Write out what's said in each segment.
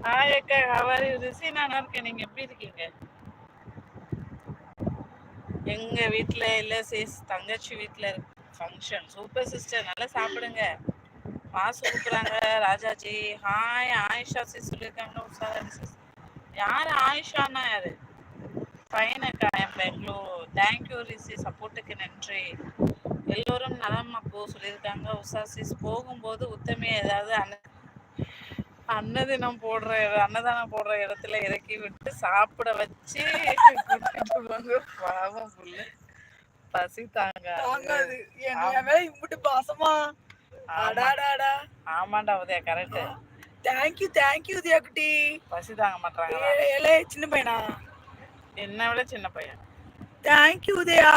Hi அக்கா, hour Rishi. நான் இருக்கேன், நீங்க எப்படி இருக்கீங்க? எங்க வீட்ல இல்ல சிஸ், தங்கச்சி வீட்ல ஃபங்க்ஷன். சூப்பர் சிஸ்டர், நல்லா சாப்பிடுங்க. மாசு கூப்பிடுறாங்க. ராஜாஜி ஹாய். ஆயிஷா சிஸ் சொல்லியிருக்காங்க. உஷாரா சிஸ். யாரு ஆயிஷானா? யாரு? ஃபைன் அக்கா, என் பெங்களூர். தேங்க்யூ ரிசி, சப்போர்ட்டுக்கு நன்றி. எல்லோரும் நலமா போ சொல்லியிருக்காங்க. உஷா சிஸ், போகும்போது உத்தமே ஏதாவது அன்னதானம் போடுற இடத்துல இறக்கி விட்டு சாப்பிட வச்சு கூட்டிட்டு போங்க. பாவம் புள்ள, பசி தாங்க. பாசமா. ஆமாண்டா உதயா, கரெக்ட். தேங்க்யூ உதயா குட்டி. பசி தாங்க மாட்டாங்க. சின்ன பையனா? என்ன விட சின்ன பையன். தேங்க்யூ உதயா.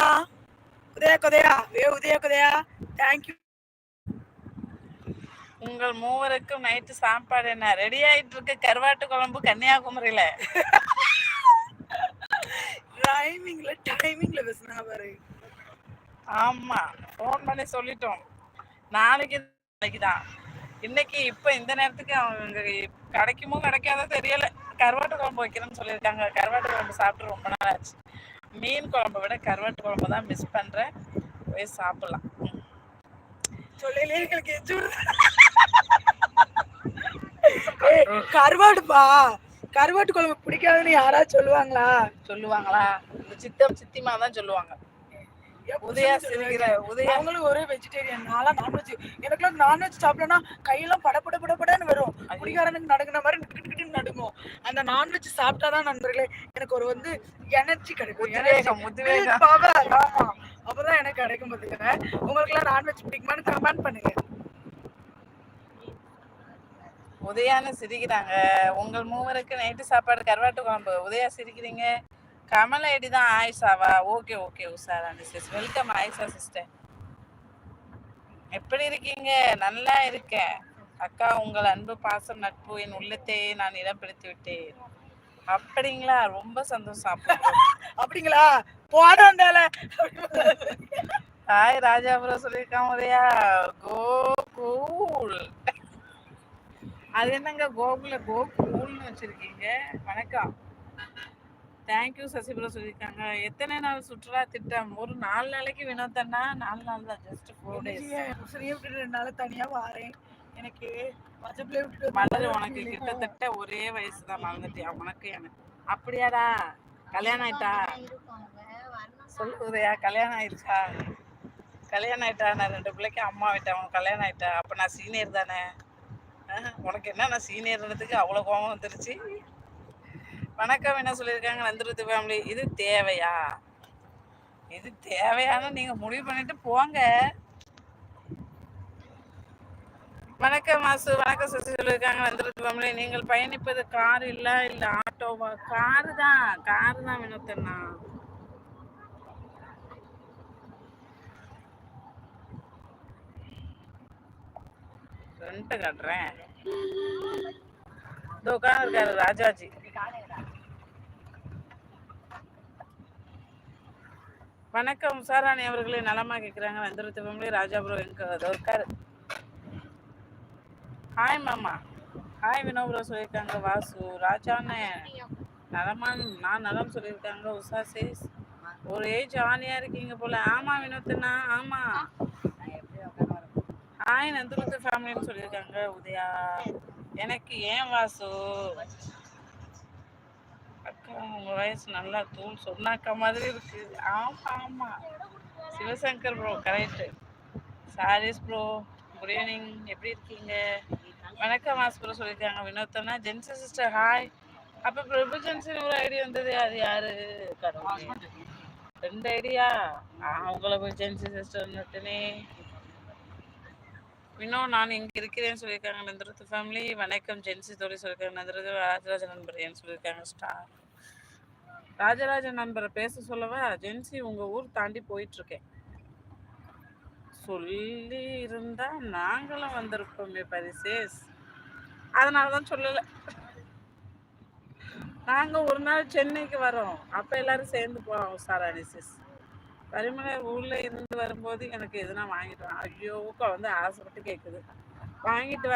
உதயா தேங்க்யூ. உங்கள் மூவருக்கும் நைட்டு சாப்பாடு என்ன ரெடி ஆயிட்டு இருக்கு? கருவாட்டு குழம்பு, கன்னியாகுமரியில. டைமிங்ல பேசுனா பாரு. ஆமா, ஃபோன் பண்ணி சொல்லிட்டோம். நாளைக்கு தான். இன்னைக்கு இப்ப இந்த நேரத்துக்கு அவங்க கிடைக்குமோ கிடைக்காதோ தெரியல. கருவாட்டு குழம்பு வைக்கிறேன்னு சொல்லியிருக்காங்க. கருவாட்டு குழம்பு சாப்பிட்டு ரொம்ப நாள் ஆச்சு. மீன் குழம்பை விட கருவாட்டு குழம்பு தான் மிஸ் பண்றேன். போய் சாப்பிடலாம். கருவாடுப்பா, கருவாட்டு குழம்பு பிடிக்காதுன்னு யாராவது சொல்லுவாங்களா? இந்த சித்திமா தான் சொல்லுவாங்க. உதயா சிரிக்கிற. உதயா அவங்களும் ஒரே வெஜிடேரியன். நான்வெஜ். எனக்குலாம் நான்வெஜ் சாப்பிடனா கையெல்லாம் படபடன்னு வரும். குடிகாரனுக்கு நடுங்கின மாதிரி நடுங்கும். அந்த நான்வெஜ் சாப்பிட்டாதான் நண்பர்களே எனக்கு ஒரு எனர்ஜி கிடைக்கும். ஆமா, அப்பதான் எனக்கு கிடைக்கும். பாத்துக்கங்க, உங்களுக்கு எல்லாம் நான்வெஜ் பிடிக்குமான்னு கமெண்ட் பண்ணுங்க. உதயான்னு சிரிக்கிறாங்க. உங்கள் மூவருக்கு நைட்டு சாப்பாடு கருவாட்டு குழம்பு. உதயா சிரிக்கிறீங்க. கமல் ஐடி தான் ஆயிஷாவா? Okay okay Usharani sis, welcome Ayesha sister. எப்படி இருக்கீங்க? நல்லா இருக்கேன் அக்கா. உங்கள் அன்பு, பாசம், நட்பு என் உள்ளத்தையே நான் இடம் பிடித்து விட்டேன். அப்படிங்களா? ரொம்ப சந்தோஷம். அப்படிங்களா? போடாண்டால. ஹாய் ராஜாபுரம் சொல்லியிருக்கான் உதயா. கோகூல். அது என்னங்க கோகுல கோகூல்னு வச்சிருக்கீங்க? வணக்கம். தேங்க்யூ சசிபுரம் சொல்லியிருக்காங்க. எத்தனை நாள் சுற்றுலா திட்டம்? ஒரு 4 நாளைக்கு வினோத்தன்னா. 4 நாள் தான், ஜஸ்ட் 4 days. 2 நாள் தனியா வாரேன். எனக்கு மலர், உனக்கு கிட்டத்தட்ட ஒரே வயசு தான். மறந்துட்டியா? உனக்கு எனக்கு. அப்படியாடா? கல்யாணம் ஆயிட்டா? சொல்லுதையா, கல்யாணம் ஆயிடுச்சா? கல்யாணம் ஆயிட்டா? நான் 2 பிள்ளைக்கு அம்மா ஆயிட்டேன். உனக்கு கல்யாணம் ஆயிட்டா? அப்ப நான் சீனியர் தானே? உனக்கு என்ன, நான் சீனியர்ன்றதுக்கு அவ்வளோ கோபம் வந்துருச்சு? வணக்கம். என்ன சொல்லியிருக்காங்க? நந்திருத்து ஃபேமிலி. இது தேவையா? இது தேவையான நீங்க முடிவு பண்ணிட்டு போங்க. வணக்கம் மாசு. வணக்கம் சசி சொல்லியிருக்காங்க. நந்திருத்து ஃபேமிலி. நீங்கள் பயணிப்பது கார் இல்ல ஆட்டோவா? காரு தான் வினோத்தண்ணா. ரெண்டு காட்டுறேன். இருக்காரு ராஜாஜி. வணக்கம் உஷாராணி அவர்களே, நலமா கேட்குறாங்க. நந்திரத்து ஃபேமிலி. ராஜாபுரம் எங்க இருக்காரு? ஹாய் மாமா. ஹாய் வினோபுரம் சொல்லியிருக்காங்க. வாசு ராஜானே நலமா? நான் நலம் சொல்லியிருக்காங்க. உஷா சேஸ் ஒரு ஏஜ் ஆனியா இருக்கீங்க போல. ஆமா வினோத்தனா, ஆமா. ஹாய் நந்திரத்து ஃபேமிலின்னு சொல்லியிருக்காங்க. உதயா எனக்கு ஏன் வாசு அக்கா உங்க வயசு நல்லா தூள் சொன்னாக்கா மாதிரி இருக்கு. ஆமா. Sivasankar bro, correct. சாரீஸ் ப்ரோ, குட் ஈவினிங். எப்படி இருக்கீங்க? வணக்கம் வாசு ப்ரோ சொல்லியிருக்காங்க. வினோத்தனா ஜென்சி சிஸ்டர் ஹாய். அப்ப பிரபு ஜென்சின்னு ஒரு ஐடி வந்தது, அது யாரு? கடவுளே, 2 ஐடியா. அவங்கள போய் ஜென்சி சிஸ்டர்னுட்டுனே. வினோ நான் இங்க இருக்கிறேன்னு சொல்லியிருக்காங்க. நந்திரத்து ஃபேமிலி. வணக்கம் ஜென்சி தோழி சொல்லியிருக்காங்க. நந்திரத்து ராஜராஜ நண்பர் ஏன்னு சொல்லியிருக்காங்க. ஸ்டார் ராஜராஜ நண்பரை பேச சொல்லவா? ஜென்சி உங்க ஊர் தாண்டி போயிட்டு இருக்கேன். சொல்லி இருந்தா நாங்களும் வந்திருப்போமே பரிசேஸ். அதனாலதான் சொல்லல. நாங்க ஒரு நாள் சென்னைக்கு வரோம். அப்ப எல்லாரும் சேர்ந்து போவோம். உஷாராணி சிஸ். பரிமலை ஊர்ல இருந்து வரும்போது எனக்கு எதுனா வாங்கிட்டு வா. ஐயோ ஆசைப்பட்டு கேக்குது. வாங்கிட்டு